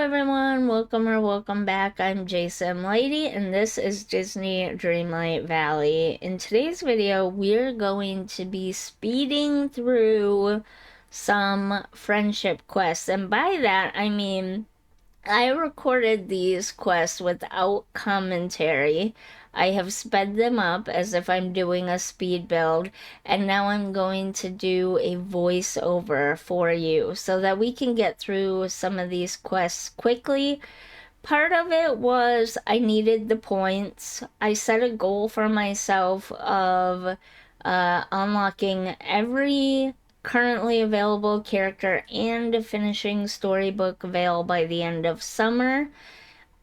everyone, welcome back. I'm JSimLady and this is Disney Dreamlight Valley. In today's video, we're going to be speeding through some friendship quests. And by that, I mean I recorded these quests without commentary. I have sped them up as if I'm doing a speed build, and now I'm going to do a voiceover for you so that we can get through some of these quests quickly. Part of it was I needed the points. I set a goal for myself of unlocking every currently available character and finishing Storybook Vale by the end of summer.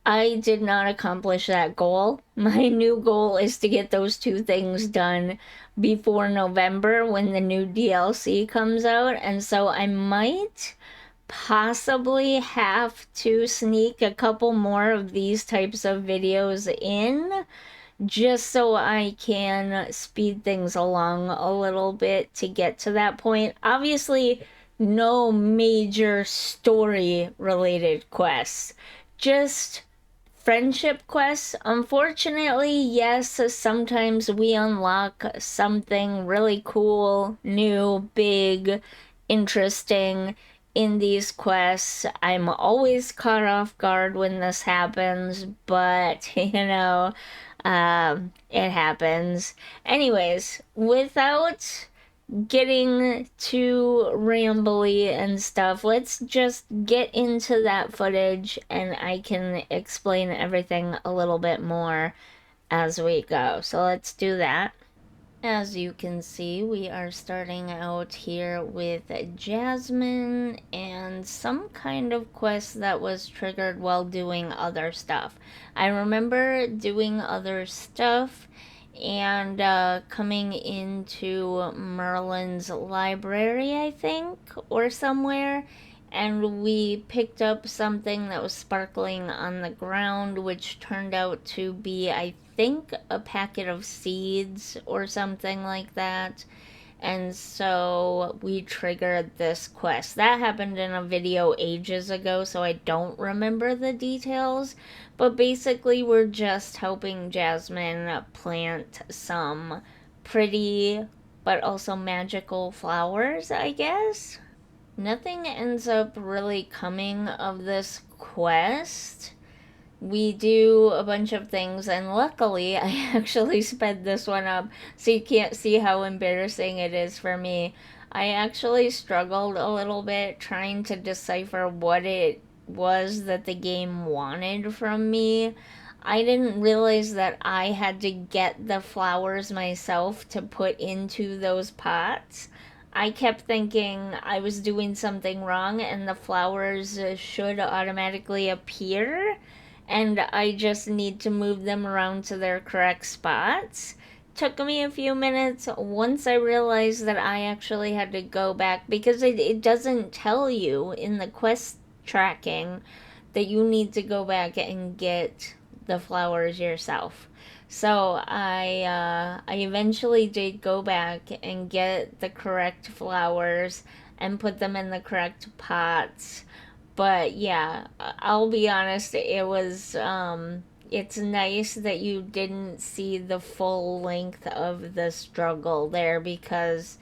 I did not accomplish that goal. My new goal is to get those two things done before November when the new DLC comes out, and so I might possibly have to sneak a couple more of these types of videos in just so I can speed things along a little bit to get to that point. Obviously, no major story related quests, just friendship quests. Unfortunately, yes, sometimes we unlock something really cool, new, big, interesting in these quests. I'm always caught off guard when this happens, but it happens. Anyways, without getting too rambly and stuff, let's just get into that footage and I can explain everything a little bit more as we go. So let's do that. As you can see, we are starting out here with Jasmine and some kind of quest that was triggered while doing other stuff. I remember doing other stuff and coming into Merlin's library, I think, or somewhere, and we picked up something that was sparkling on the ground, which turned out to be, I think, a packet of seeds or something like that. And so we triggered this quest. That happened in a video ages ago, so I don't remember the details. But basically, we're just helping Jasmine plant some pretty but also magical flowers, I guess. Nothing ends up really coming of this quest. We do a bunch of things, and luckily I actually sped this one up so you can't see how embarrassing it is for me. I actually struggled a little bit trying to decipher what it was that the game wanted from me. I didn't realize that I had to get the flowers myself to put into those pots. I kept thinking I was doing something wrong and the flowers should automatically appear and I just need to move them around to their correct spots. Took me a few minutes once I realized that I actually had to go back because it doesn't tell you in the quest tracking that you need to go back and get the flowers yourself. So I eventually did go back and get the correct flowers and put them in the correct pots. But yeah, I'll be honest, it's nice that you didn't see the full length of the struggle there because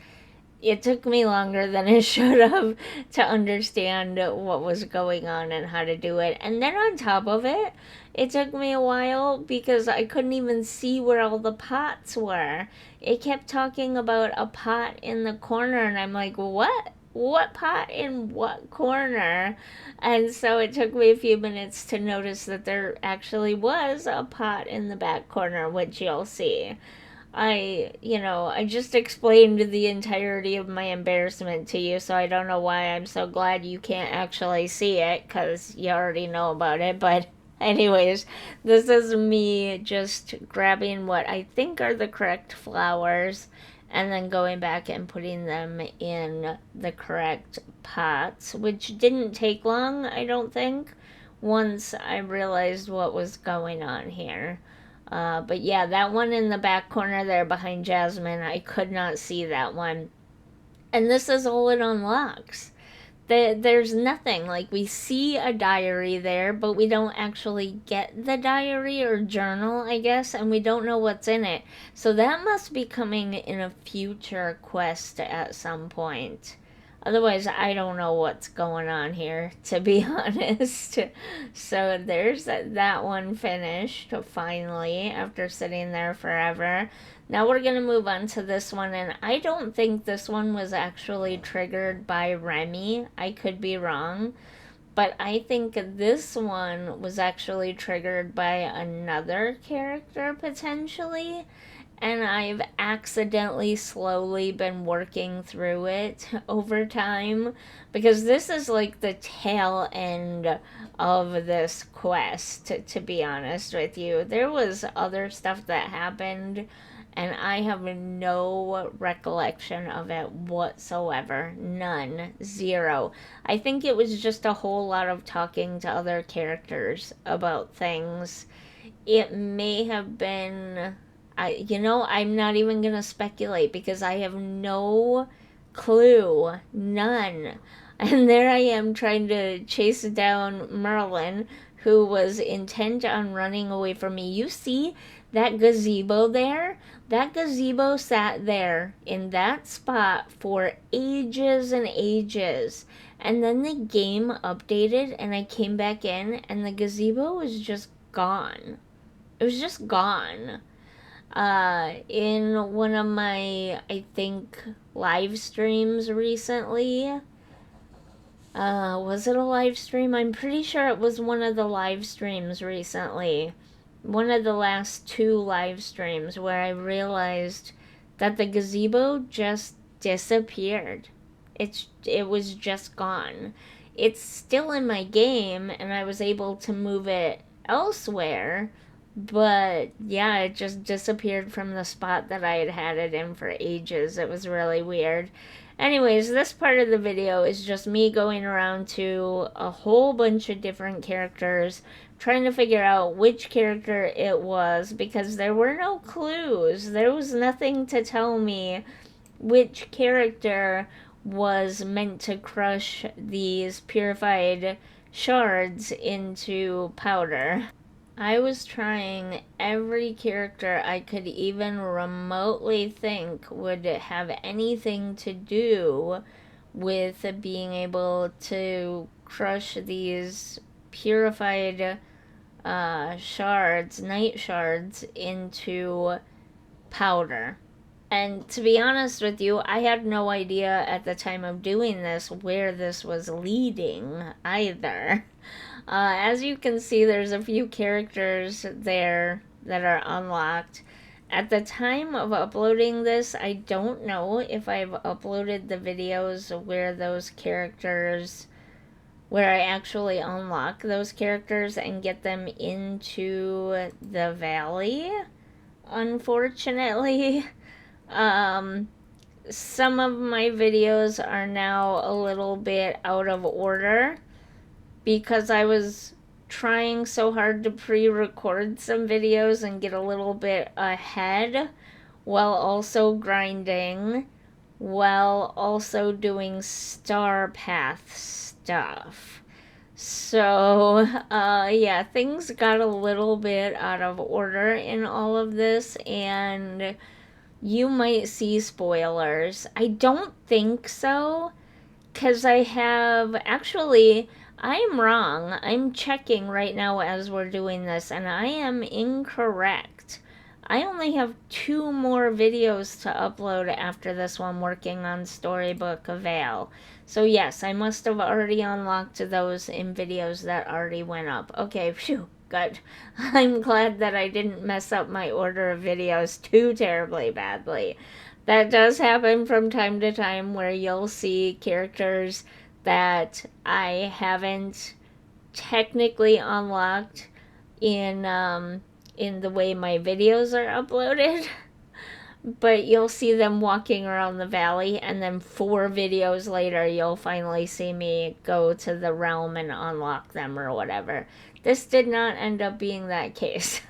it took me longer than it should have to understand what was going on and how to do it. And then on top of it, it took me a while because I couldn't even see where all the pots were. It kept talking about a pot in the corner, and I'm like, what? What pot in what corner? And so it took me a few minutes to notice that there actually was a pot in the back corner, which you'll see. I just explained the entirety of my embarrassment to you, so I don't know why I'm so glad you can't actually see it, because you already know about it. But, anyways, this is me just grabbing what I think are the correct flowers and then going back and putting them in the correct pots, which didn't take long, I don't think, once I realized what was going on here. But yeah, that one in the back corner there behind Jasmine, I could not see that one. And this is all it unlocks. there's nothing. Like, we see a diary there, but we don't actually get the diary or journal, I guess, and we don't know what's in it. So that must be coming in a future quest at some point. Otherwise, I don't know what's going on here, to be honest. So there's that one finished finally after sitting there forever. Now we're going to move on to this one, and I don't think this one was actually triggered by Remy. I could be wrong, but I think this one was actually triggered by another character potentially, and I've accidentally slowly been working through it over time, because this is like the tail end of this quest, to be honest with you. There was other stuff that happened and I have no recollection of it whatsoever. None. Zero. I think it was just a whole lot of talking to other characters about things. It may have been, I'm not even gonna speculate because I have no clue. None. And there I am trying to chase down Merlin, who was intent on running away from me. You see that gazebo there? That gazebo sat there in that spot for ages and ages. And then the game updated and I came back in and the gazebo was just gone. It was just gone. In one of my, I think, live streams recently, was it a live stream? I'm pretty sure it was one of the live streams recently. One of the last two live streams where I realized that the gazebo just disappeared. It was just gone. It's still in my game and I was able to move it elsewhere, but yeah, it just disappeared from the spot that I had had it in for ages. It was really weird. Anyways, this part of the video is just me going around to a whole bunch of different characters, trying to figure out which character it was, because there were no clues. There was nothing to tell me which character was meant to crush these purified shards into powder. I was trying every character I could even remotely think would have anything to do with being able to crush these purified shards, night shards, into powder. And to be honest with you, I had no idea at the time of doing this where this was leading either. As you can see, there's a few characters there that are unlocked. At the time of uploading this, I don't know if I've uploaded the videos where those characters, where I actually unlock those characters and get them into the valley, unfortunately. Some of my videos are now a little bit out of order because I was trying so hard to pre-record some videos and get a little bit ahead while also grinding, while also doing star path stuff. So, yeah, things got a little bit out of order in all of this, and you might see spoilers. I don't think so, because I have actually, I'm wrong. I'm checking right now as we're doing this, and I am incorrect. I only have 2 more videos to upload after this one working on Storybook Veil. So yes, I must have already unlocked those in videos that already went up. Okay, phew, good. I'm glad that I didn't mess up my order of videos too terribly badly. That does happen from time to time where you'll see characters that I haven't technically unlocked in the way my videos are uploaded. But you'll see them walking around the valley, and then 4 videos later you'll finally see me go to the realm and unlock them or whatever. This did not end up being that case.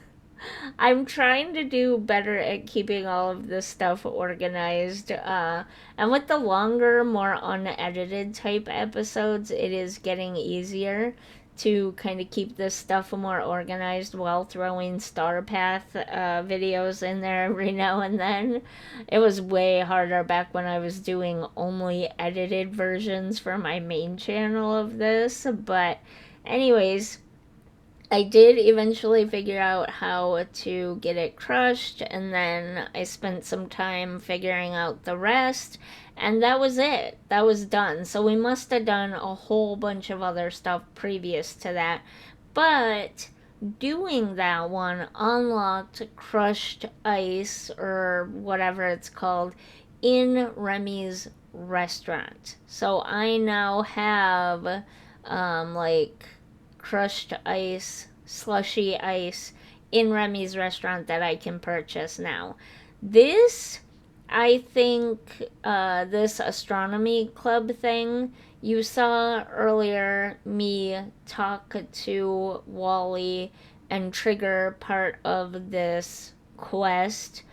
I'm trying to do better at keeping all of this stuff organized. And with the longer, more unedited type episodes, it is getting easier to kind of keep this stuff more organized while throwing Star Path videos in there every now and then. It was way harder back when I was doing only edited versions for my main channel of this. But, anyways, I did eventually figure out how to get it crushed, and then I spent some time figuring out the rest, and that was it. That was done. So we must have done a whole bunch of other stuff previous to that. But doing that one unlocked crushed ice, or whatever it's called, in Remy's restaurant. So I now have, like, crushed ice, slushy ice in Remy's restaurant that I can purchase now. This, I think, this astronomy club thing, you saw earlier me talk to Wally and trigger part of this quest.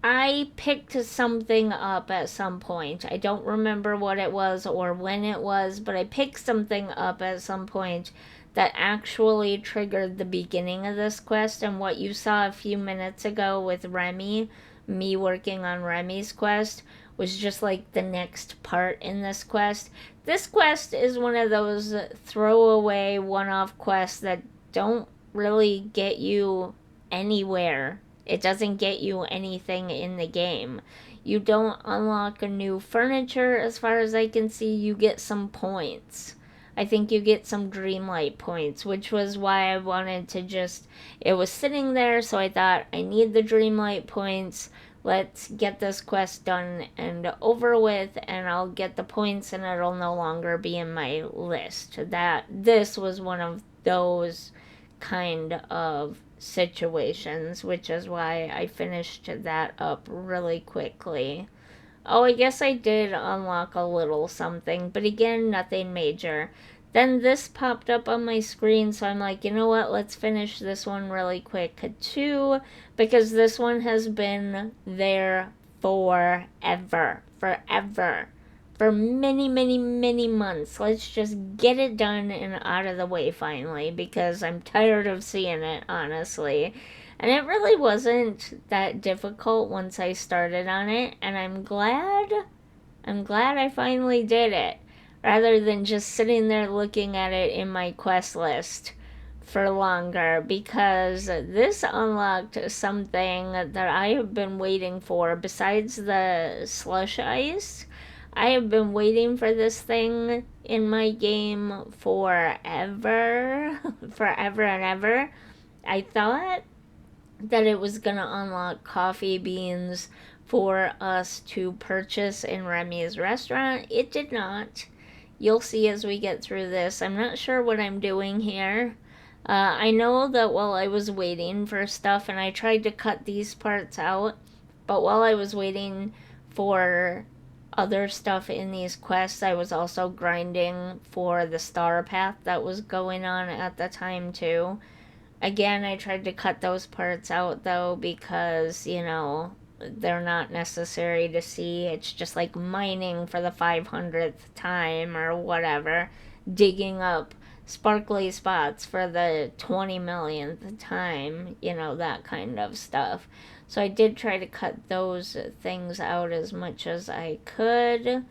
I picked something up at some point. I don't remember what it was or when it was, but I picked something up at some point that actually triggered the beginning of this quest. And what you saw a few minutes ago with Remy, me working on Remy's quest, was just like the next part in this quest. This quest is one of those throwaway one off quests that don't really get you anywhere. It doesn't get you anything in the game. You don't unlock a new furniture as far as I can see. You get some points. I think you get some Dreamlight points, which was why I wanted to just. It was sitting there, so I thought, I need the Dreamlight points. Let's get this quest done and over with, and I'll get the points, and it'll no longer be in my list. This was one of those kind of situations, which is why I finished that up really quickly. Oh, I guess I did unlock a little something, but again, nothing major. Then this popped up on my screen, so I'm like, you know what, let's finish this one really quick too, because this one has been there forever. Forever. For many, many, many months. Let's just get it done and out of the way finally, because I'm tired of seeing it, honestly. And it really wasn't that difficult once I started on it, and I'm glad I finally did it, rather than just sitting there looking at it in my quest list for longer, because this unlocked something that I have been waiting for besides the slush ice. I have been waiting for this thing in my game forever, forever and ever. I thought that it was going to unlock coffee beans for us to purchase in Remy's restaurant. It did not. You'll see as we get through this. I'm not sure what I'm doing here. I know that while I was waiting for stuff, and I tried to cut these parts out, but while I was waiting for other stuff in these quests, I was also grinding for the star path that was going on at the time too. Again, I tried to cut those parts out though, because, they're not necessary to see. It's just like mining for the 500th time or whatever, digging up sparkly spots for the 20 millionth time, that kind of stuff. So I did try to cut those things out as much as I could.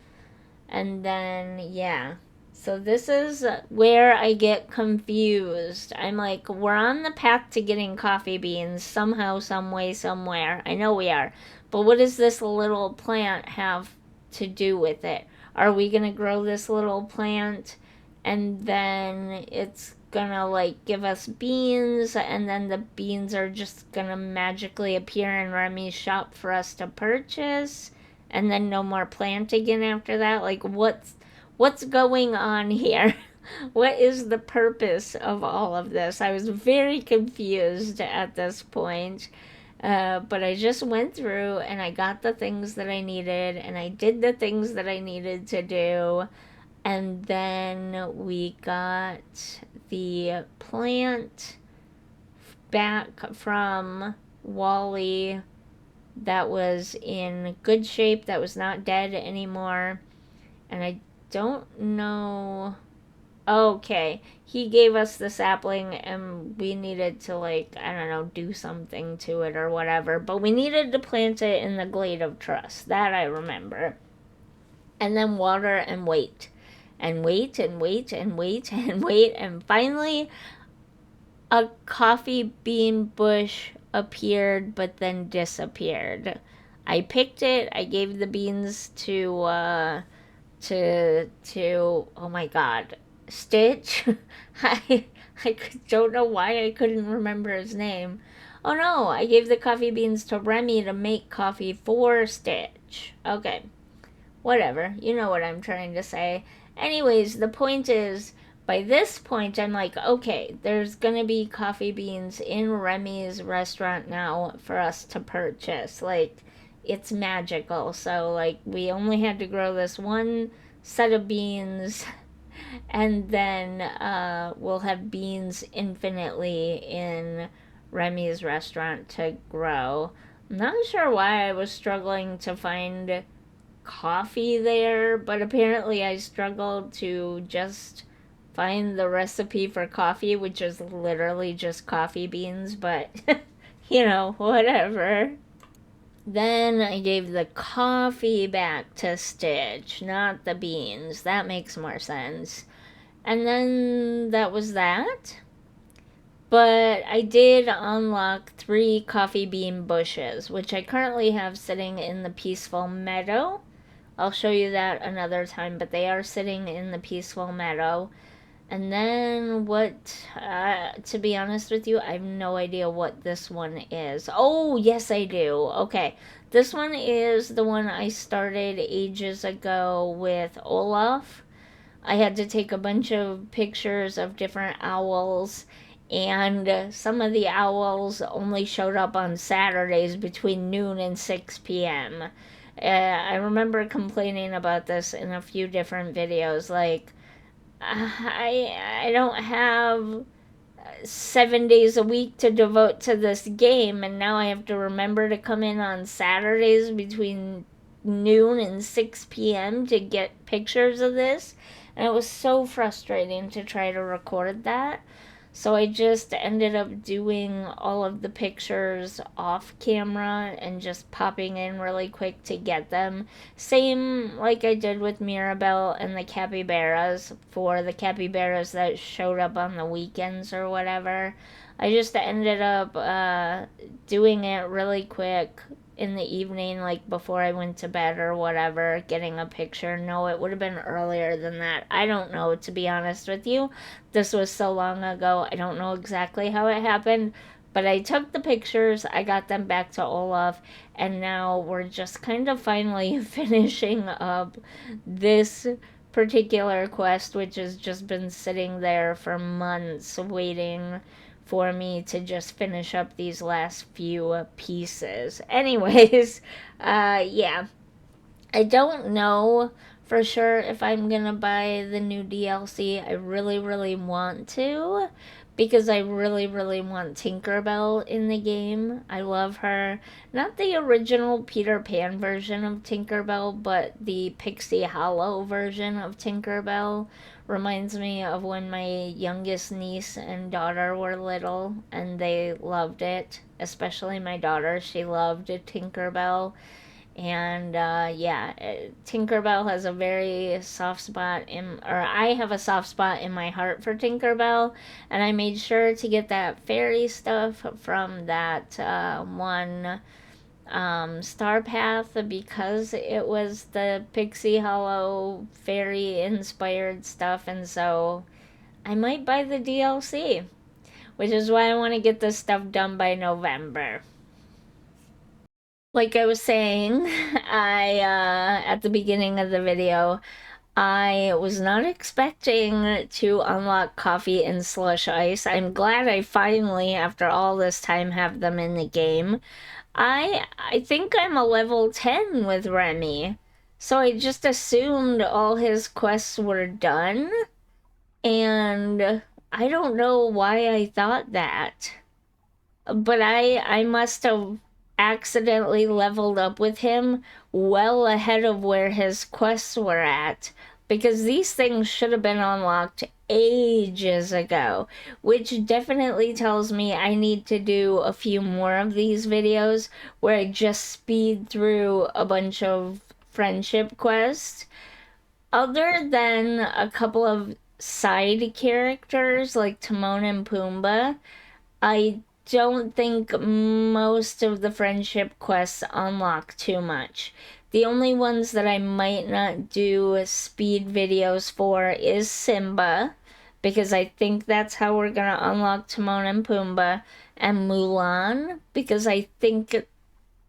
And then, yeah. So this is where I get confused. I'm like, we're on the path to getting coffee beans somehow, some way, somewhere. I know we are. But what does this little plant have to do with it? Are we going to grow this little plant and then it's gonna like give us beans, and then the beans are just gonna magically appear in Remy's shop for us to purchase, and then no more plant again after that? Like, what's going on here? What is the purpose of all of this? I was very confused at this point. But I just went through and I got the things that I needed, and I did the things that I needed to do. And then we got the plant back from Wally that was in good shape, that was not dead anymore. And I don't know. Okay, he gave us the sapling and we needed to, like, I don't know, do something to it or whatever. But we needed to plant it in the Glade of Trust. That I remember. And then water and wait. And wait and wait and wait and wait. And finally, a coffee bean bush appeared but then disappeared. I picked it. I gave the beans to oh my god, Stitch. I I don't know why I couldn't remember his name. Oh no, I gave the coffee beans to Remy to make coffee for Stitch. Okay, whatever. You know what I'm trying to say. Anyways, the point is, by this point, I'm like, okay, there's gonna be coffee beans in Remy's restaurant now for us to purchase. Like, it's magical. So, like, we only had to grow this one set of beans, and then we'll have beans infinitely in Remy's restaurant to grow. I'm not sure why I was struggling to find coffee there, but apparently I struggled to just find the recipe for coffee, which is literally just coffee beans, but whatever. Then I gave the coffee back to Stitch, not the beans. That makes more sense. And then that was that. But I did unlock 3 coffee bean bushes, which I currently have sitting in the peaceful meadow. I'll show you that another time, but they are sitting in the peaceful meadow. And then to be honest with you, I have no idea what this one is. Oh, yes, I do. Okay. This one is the one I started ages ago with Olaf. I had to take a bunch of pictures of different owls, and some of the owls only showed up on Saturdays between noon and 6 p.m. I remember complaining about this in a few different videos. Like, I don't have 7 days a week to devote to this game, and now I have to remember to come in on Saturdays between noon and 6 p.m. to get pictures of this. And it was so frustrating to try to record that. So I just ended up doing all of the pictures off camera and just popping in really quick to get them. Same like I did with Mirabelle and the capybaras, for the capybaras that showed up on the weekends or whatever. I just ended up doing it really quick in the evening, like before I went to bed or whatever, getting a picture. No, it would have been earlier than that. I don't know, to be honest with you. This was so long ago, I don't know exactly how it happened. But I took the pictures, I got them back to Olaf, and now we're just kind of finally finishing up this particular quest, which has just been sitting there for months waiting for me to just finish up these last few pieces. Anyways, yeah. I don't know for sure if I'm gonna buy the new DLC. I really, really want to, because I really, really want Tinkerbell in the game. I love her. Not the original Peter Pan version of Tinkerbell, but the Pixie Hollow version of Tinkerbell. Reminds me of when my youngest niece and daughter were little and they loved it. Especially my daughter, she loved Tinkerbell. And yeah, Tinkerbell has a very soft spot or I have a soft spot in my heart for Tinkerbell, and I made sure to get that fairy stuff from that one Star Path, because it was the Pixie Hollow fairy inspired stuff, and so I might buy the DLC, which is why I want to get this stuff done by November. Like I was saying, I at the beginning of the video, I was not expecting to unlock coffee and slush ice. I'm glad I finally, after all this time, have them in the game. I think I'm a level 10 with Remy. So I just assumed all his quests were done, and I don't know why I thought that. but I must have accidentally leveled up with him well ahead of where his quests were at, because these things should have been unlocked ages ago, which definitely tells me I need to do a few more of these videos where I just speed through a bunch of friendship quests. Other than a couple of side characters like Timon and Pumbaa, I don't think most of the friendship quests unlock too much. The only ones that I might not do speed videos for is Simba, because I think that's how we're gonna unlock Timon and Pumbaa, and Mulan, because I think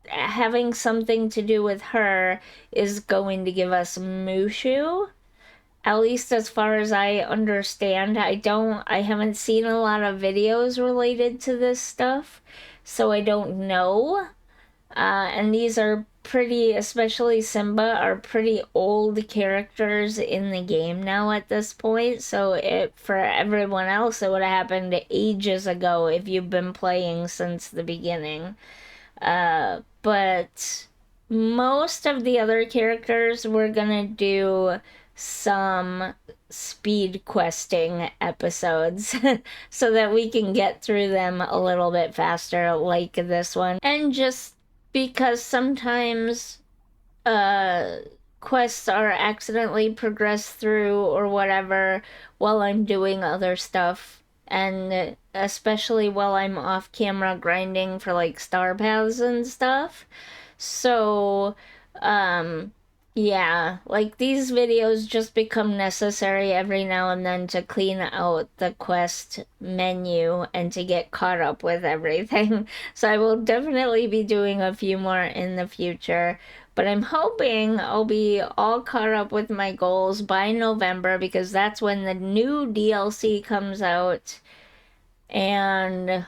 having something to do with her is going to give us Mushu, at least as far as I understand. I haven't seen a lot of videos related to this stuff, so I don't know. And these are pretty, especially Simba, are pretty old characters in the game now at this point. So for everyone else, it would have happened ages ago if you've been playing since the beginning. But most of the other characters we're gonna do some speed questing episodes so that we can get through them a little bit faster, like this one. And just because sometimes uh quests are accidentally progressed through or whatever while I'm doing other stuff, and especially while I'm off camera grinding for like star paths and stuff. So, um, yeah, like these videos just become necessary every now and then to clean out the quest menu and to get caught up with everything. So I will definitely be doing a few more in the future. But I'm hoping I'll be all caught up with my goals by November, because that's when the new DLC comes out. And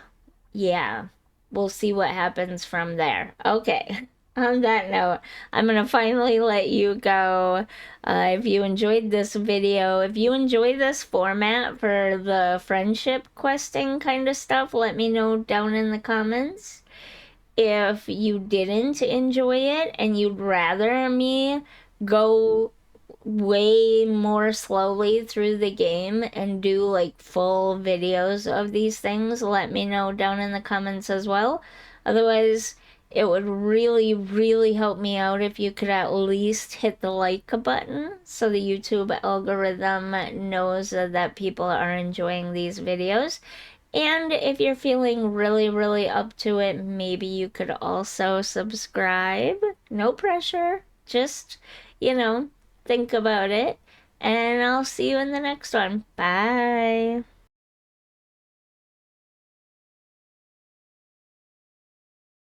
yeah, we'll see what happens from there. Okay. On that note, I'm gonna finally let you go. If you enjoyed this video, if you enjoy this format for the friendship questing kind of stuff, let me know down in the comments. If you didn't enjoy it and you'd rather me go way more slowly through the game and do like full videos of these things, let me know down in the comments as well. Otherwise, it would really, really help me out if you could at least hit the like button so the YouTube algorithm knows that people are enjoying these videos. And if you're feeling really, really up to it, maybe you could also subscribe. No pressure. Just, you know, think about it. And I'll see you in the next one. Bye.